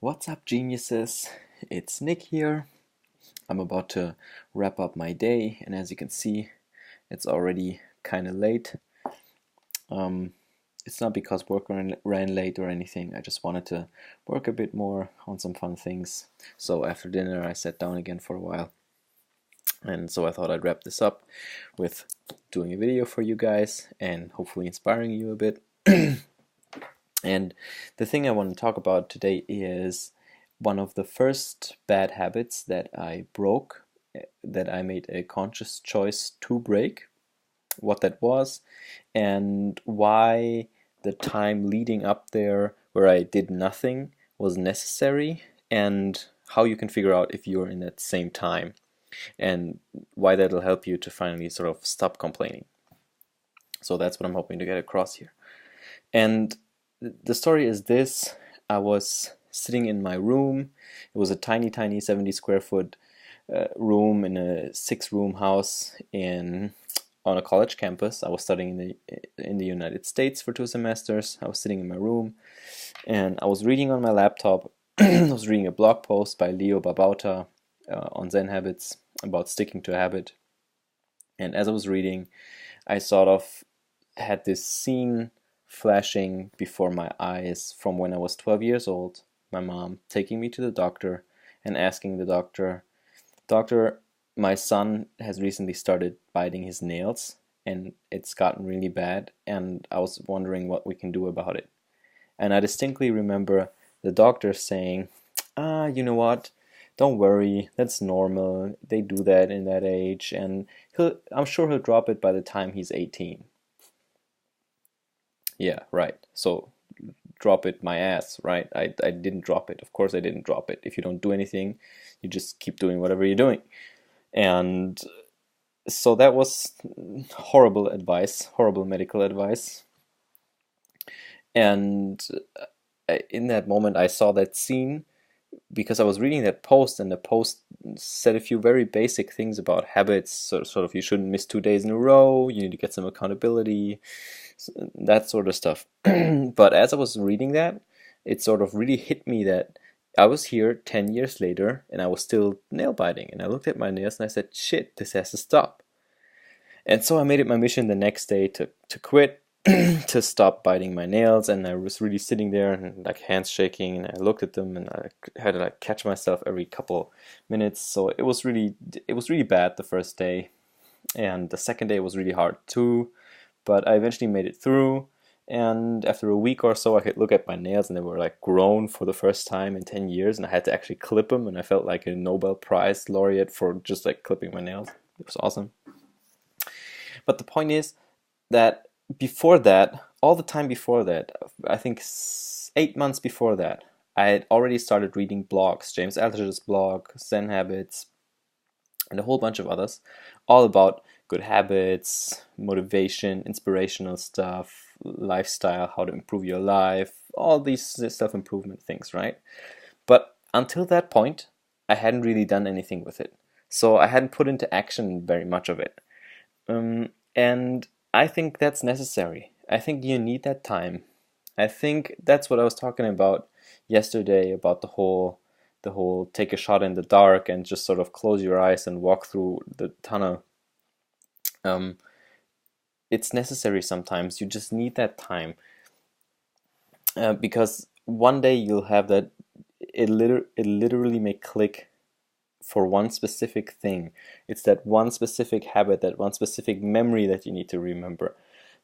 What's up, geniuses? It's Nick here. I'm about to wrap up my day, and as you can see, it's already kind of late. Um, it's not because work ran late or anything. I just wanted to work a bit more on some fun things. So after dinner, I sat down again for a while, and so I thought I'd wrap this up with doing a video for you guys and hopefully inspiring you a bit. And the thing I want to talk about today is one of the first bad habits that I broke, that I made a conscious choice to break, what that was, and why the time leading up there where I did nothing was necessary, and how you can figure out if you're in that same time, and why that'll help you to finally sort of stop complaining. So that's what I'm hoping to get across here. And the story is this: I was sitting in my room. It was a tiny 70 square foot room in a 6-room house on a college campus. I was studying in the United States for 2 semesters. I was sitting in my room and I was reading on my laptop. I was reading a blog post by Leo Babauta on Zenhabits about sticking to a habit. And as I was reading, I sort of had this scene flashing before my eyes from when I was 12 years old. My mom taking me to the doctor and asking the doctor, "Doctor, my son has recently started biting his nails and it's gotten really bad, and I was wondering what we can do about it." And I distinctly remember the doctor saying, "You know what? Don't worry, that's normal. They do that in that age, and I'm sure he'll drop it by the time he's 18. Yeah, right. So drop it my ass, right? I didn't drop it. Of course I didn't drop it. If you don't do anything, you just keep doing whatever you're doing. And so that was horrible advice, horrible medical advice. And in that moment, I saw that scene because I was reading that post, and the post said a few very basic things about habits. Sort of, you shouldn't miss 2 days in a row, you need to get some accountability, that sort of stuff. But as I was reading that, it sort of really hit me that I was here 10 years later and I was still nail biting. And I looked at my nails and I said, shit, this has to stop. And so I made it my mission the next day to quit, to stop biting my nails. And I was really sitting there and like hands shaking, and I looked at them and I had to like catch myself every couple minutes. So it was really bad the first day, and the second day was really hard too. But I eventually made it through, and after a week or so I could look at my nails and they were like grown for the first time in 10 years, and I had to actually clip them, and I felt like a Nobel Prize laureate for just like clipping my nails. It was awesome. But the point is that before that, all the time before that, I think 8 months before that, I had already started reading blogs, James Altucher's blog, Zenhabits, and a whole bunch of others, all about good habits, motivation, inspirational stuff, lifestyle, how to improve your life, all these self-improvement things, right? But until that point, I hadn't really done anything with it. So I hadn't put into action very much of it. And I think that's necessary. I think you need that time. I think that's what I was talking about yesterday, about the whole take a shot in the dark and just sort of close your eyes and walk through the tunnel. It's necessary sometimes. You just need that time, because one day you'll have that. It literally may click for one specific thing. It's that one specific habit, that one specific memory that you need to remember,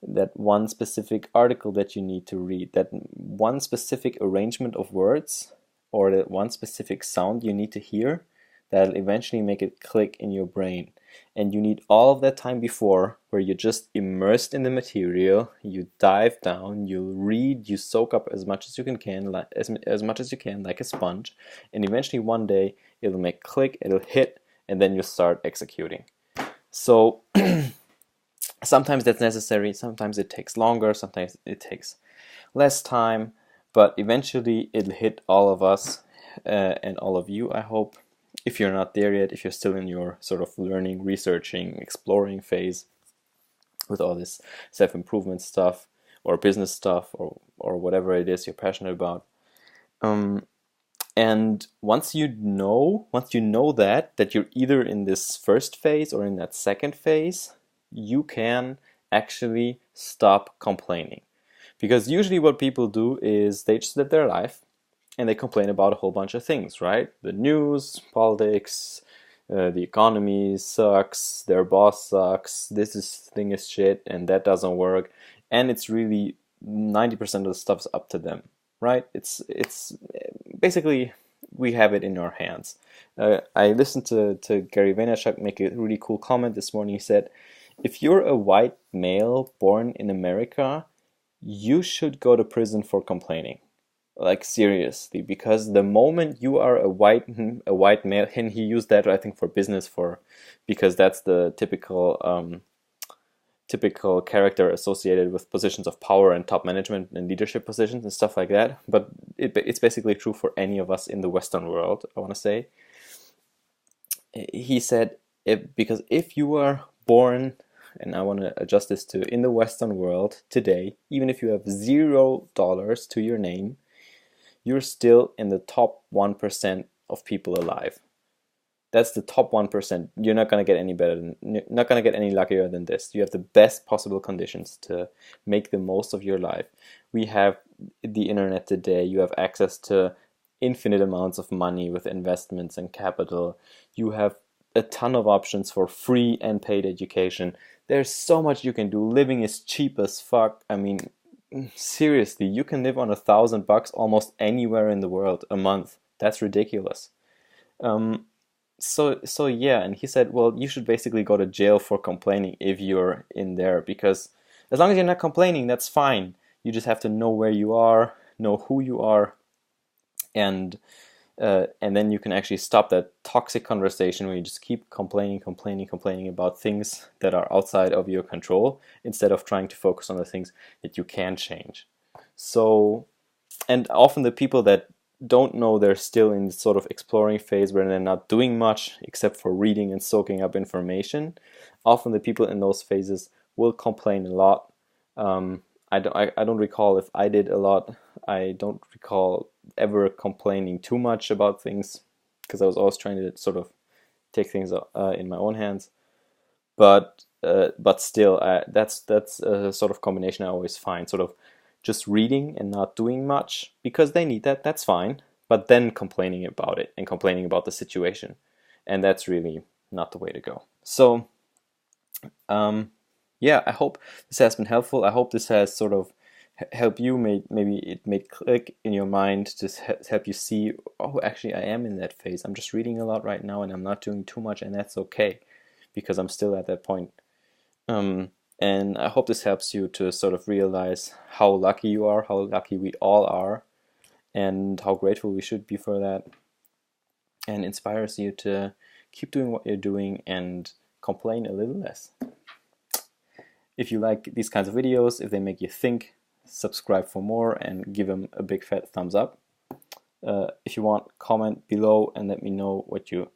that one specific article that you need to read, that one specific arrangement of words, or that one specific sound you need to hear, that'll eventually make it click in your brain. And you need all of that time before, where you're just immersed in the material, you dive down, you read, you soak up as much as you can, as much as you can, like a sponge, and eventually one day it'll make click, it'll hit, and then you start executing. So sometimes that's necessary, sometimes it takes longer, sometimes it takes less time, but eventually it'll hit all of us, and all of you, I hope. If you're not there yet, if you're still in your sort of learning, researching, exploring phase with all this self-improvement stuff or business stuff or whatever it is you're passionate about, And once you know that you're either in this first phase or in that second phase, you can actually stop complaining. Because usually what people do is they just live their life and they complain about a whole bunch of things, right? The news, politics, the economy sucks, their boss sucks, thing is shit, and that doesn't work. And it's really 90% of the stuff's up to them, right? It's basically, we have it in our hands. I listened to Gary Vaynerchuk make a really cool comment this morning. He said, if you're a white male born in America, you should go to prison for complaining. Like, seriously, because the moment you are a white male, and he used that, I think, for business, because that's the typical character associated with positions of power and top management and leadership positions and stuff like that. But it's basically true for any of us in the Western world, I want to say. He said, because if you are born, and I want to adjust this to in the Western world today, even if you have $0 to your name, you're still in the top 1% of people alive. That's the top 1%. You're not going to get any better not going to get any luckier than this. You have the best possible conditions to make the most of your life. We have the internet today. You have access to infinite amounts of money with investments and capital. You have a ton of options for free and paid education. There's so much you can do. Living is cheap as fuck. I mean, seriously, you can live on $1,000 almost anywhere in the world a month. That's ridiculous. So yeah, and he said, well, you should basically go to jail for complaining if you're in there, because as long as you're not complaining, that's fine. You just have to know where you are, know who you are, and then you can actually stop that toxic conversation where you just keep complaining about things that are outside of your control, instead of trying to focus on the things that you can change. So, and often the people that don't know, they're still in this sort of exploring phase where they're not doing much except for reading and soaking up information. Often the people in those phases will complain a lot. I don't recall if I did a lot. I don't recall ever complaining too much about things, because I was always trying to sort of take things in my own hands. But still, that's a sort of combination I always find, sort of just reading and not doing much because they need that, that's fine, but then complaining about it and complaining about the situation, and that's really not the way to go. So yeah, I hope this has been helpful. I hope this has sort of help you, maybe it made click in your mind to help you see, oh, actually I am in that phase. I'm just reading a lot right now and I'm not doing too much, and that's okay because I'm still at that point. And I hope this helps you to sort of realize how lucky you are, how lucky we all are, and how grateful we should be for that, and inspires you to keep doing what you're doing and complain a little less. If you like these kinds of videos, if they make you think, subscribe for more and give them a big fat thumbs up. If you want, comment below and let me know what you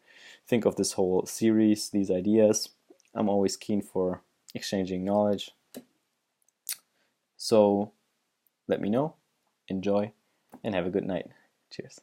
think of this whole series, these ideas. I'm always keen for exchanging knowledge. So let me know, enjoy, and have a good night. Cheers.